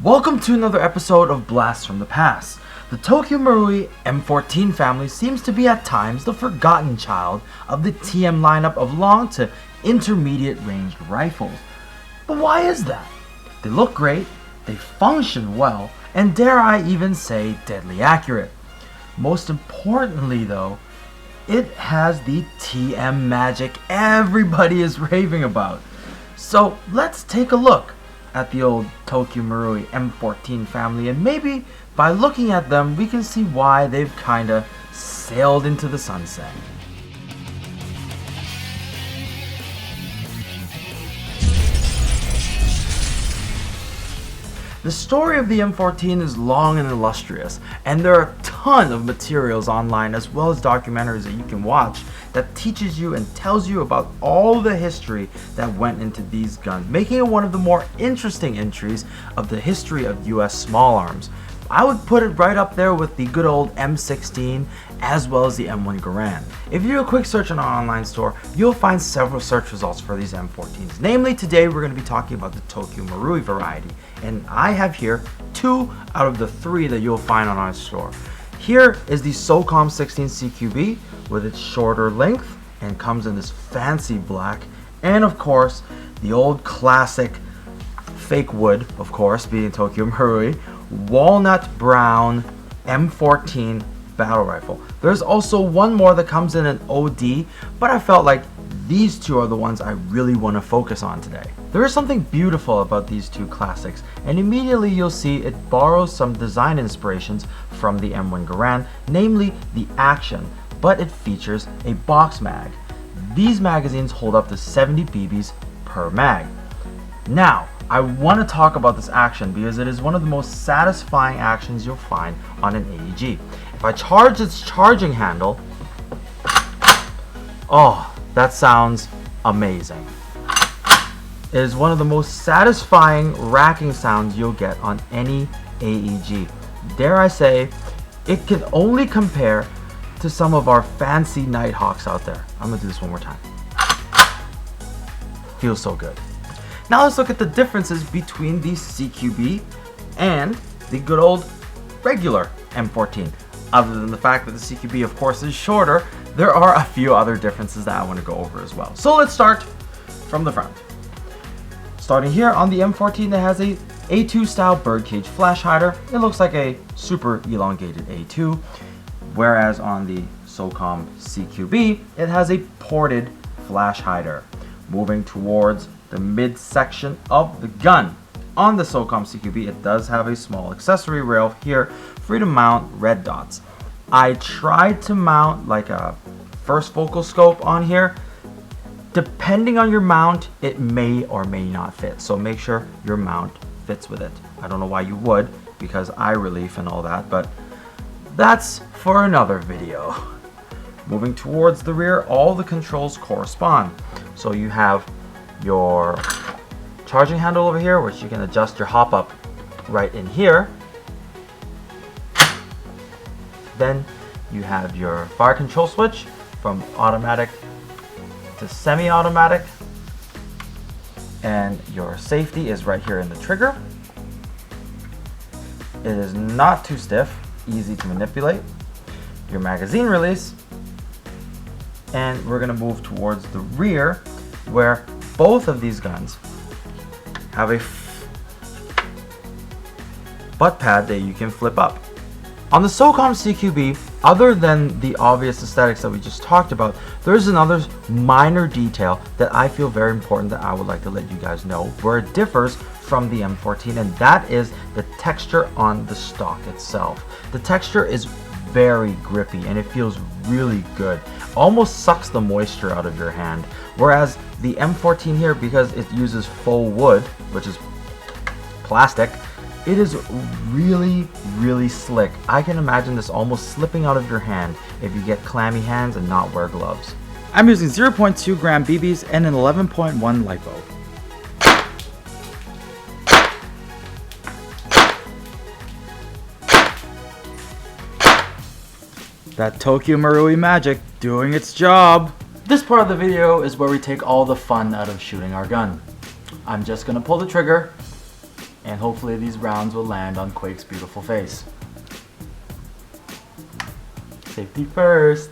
Welcome to another episode of Blast from the Past. The Tokyo Marui M14 family seems to be at times the forgotten child of the TM lineup of long to intermediate ranged rifles. But why is that? They look great, they function well, and dare I even say deadly accurate. Most importantly though, it has the TM magic everybody is raving about. So let's take a look at the old Tokyo Marui M14 family, and maybe by looking at them we can see why they've kinda sailed into the sunset. The story of the M14 is long and illustrious, and there are a ton of materials online as well as documentaries that you can watch that teaches you and tells you about all the history that went into these guns, making it one of the more interesting entries of the history of US small arms. I would put it right up there with the good old M16 as well as the M1 Garand. If you do a quick search on our online store, you'll find several search results for these M14s. Namely, today we're going to be talking about the Tokyo Marui variety, and I have here 2 out of the 3 that you'll find on our store. Here is the SOCOM 16 CQB with its shorter length and comes in this fancy black, and of course the old classic fake wood, of course, being Tokyo Marui walnut brown M14 battle rifle. There's also one more that comes in an OD, but I felt like these 2 are the ones I really want to focus on today. There is something beautiful about these 2 classics, and immediately you'll see it borrows some design inspirations from the M1 Garand, namely the action, but it features a box mag. These magazines hold up to 70 BBs per mag. Now, I want to talk about this action because it is one of the most satisfying actions you'll find on an AEG. If I charge its charging handle, oh, that sounds amazing. It is one of the most satisfying racking sounds you'll get on any AEG. Dare I say, it can only compare to some of our fancy Nighthawks out there. I'm gonna do this one more time. Feels so good. Now let's look at the differences between the CQB and the good old regular M14. Other than the fact that the CQB of course is shorter, there are a few other differences that I want to go over as well. So let's start from the front. Starting here on the M14, it has a A2 style birdcage flash hider. It looks like a super elongated A2, whereas on the SOCOM CQB, it has a ported flash hider. Moving towards the midsection of the gun. On the SOCOM CQB, it does have a small accessory rail here for you to mount red dots. I tried to mount like a first focal scope on here. Depending on your mount, it may or may not fit, so make sure your mount fits with it. I don't know why you would, because eye relief and all that, but that's for another video. Moving towards the rear, all the controls correspond. So you have your charging handle over here, which you can adjust your hop up right in here. Then you have your fire control switch from automatic to semi-automatic, and your safety is right here in the trigger. It is not too stiff, easy to manipulate. Your magazine release, and we're gonna move towards the rear where both of these guns have a butt pad that you can flip up. On the SOCOM CQB, other than the obvious aesthetics that we just talked about, there's another minor detail that I feel very important that I would like to let you guys know where it differs from the M14, and that is the texture on the stock itself. The texture is very grippy and it feels really good. Almost sucks the moisture out of your hand. Whereas the M14 here, because it uses faux wood, which is plastic, it is really, really slick. I can imagine this almost slipping out of your hand if you get clammy hands and not wear gloves. I'm using 0.2 gram BBs and an 11.1 LiPo. That Tokyo Marui magic doing its job. This part of the video is where we take all the fun out of shooting our gun. I'm just gonna pull the trigger And hopefully these rounds will land on Quake's beautiful face. Safety first.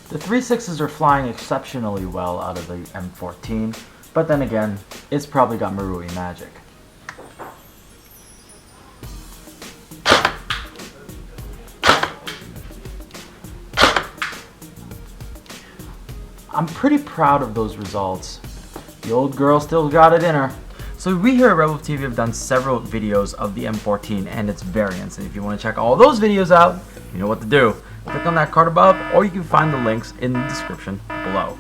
The 3.6s are flying exceptionally well out of the M14, but then again, it's probably got Marui magic. I'm pretty proud of those results. The old girl still got it in her. So we here at RedWolf TV have done several videos of the M14 and its variants, and if you want to check all those videos out, you know what to do. Click on that card above, or you can find the links in the description below.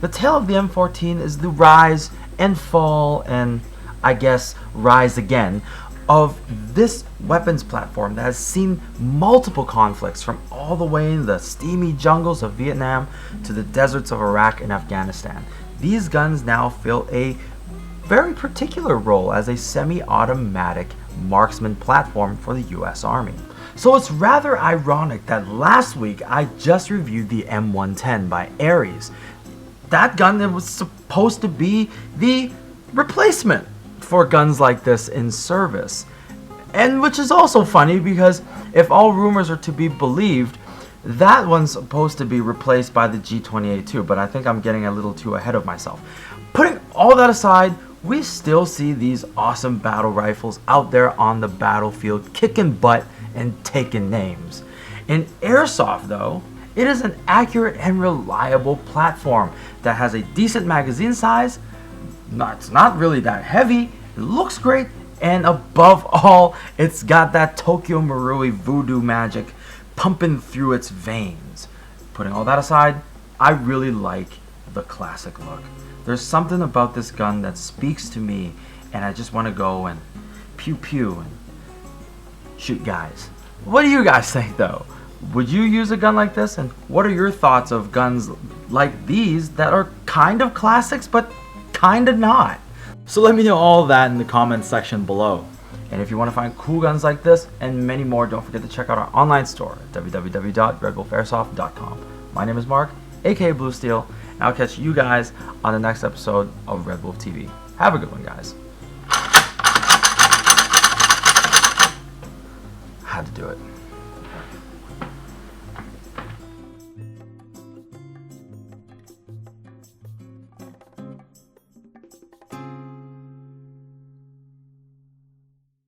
The tale of the M14 is the rise and fall, and I guess rise again, of this weapons platform that has seen multiple conflicts from all the way in the steamy jungles of Vietnam to the deserts of Iraq and Afghanistan. These guns now fill a very particular role as a semi-automatic marksman platform for the US Army. So it's rather ironic that last week I just reviewed the M110 by Ares. That gun that was supposed to be the replacement for guns like this in service. And which is also funny because if all rumors are to be believed, that one's supposed to be replaced by the G28-2, but I think I'm getting a little too ahead of myself. Putting all that aside, we still see these awesome battle rifles out there on the battlefield kicking butt and taking names. In Airsoft though, it is an accurate and reliable platform that has a decent magazine size. It's not really that heavy, it looks great, and above all, it's got that Tokyo Marui voodoo magic pumping through its veins. Putting all that aside, I really like the classic look. There's something about this gun that speaks to me, and I just want to go and pew pew and shoot guys. What do you guys think though? Would you use a gun like this? And what are your thoughts of guns like these that are kind of classics but kind of not? So let me know all that in the comments section below. And if you want to find cool guns like this and many more, don't forget to check out our online store at www.redwolfairsoft.com. My name is Mark, aka Blue Steel, and I'll catch you guys on the next episode of RedWolf TV. Have a good one, guys. Had to do it.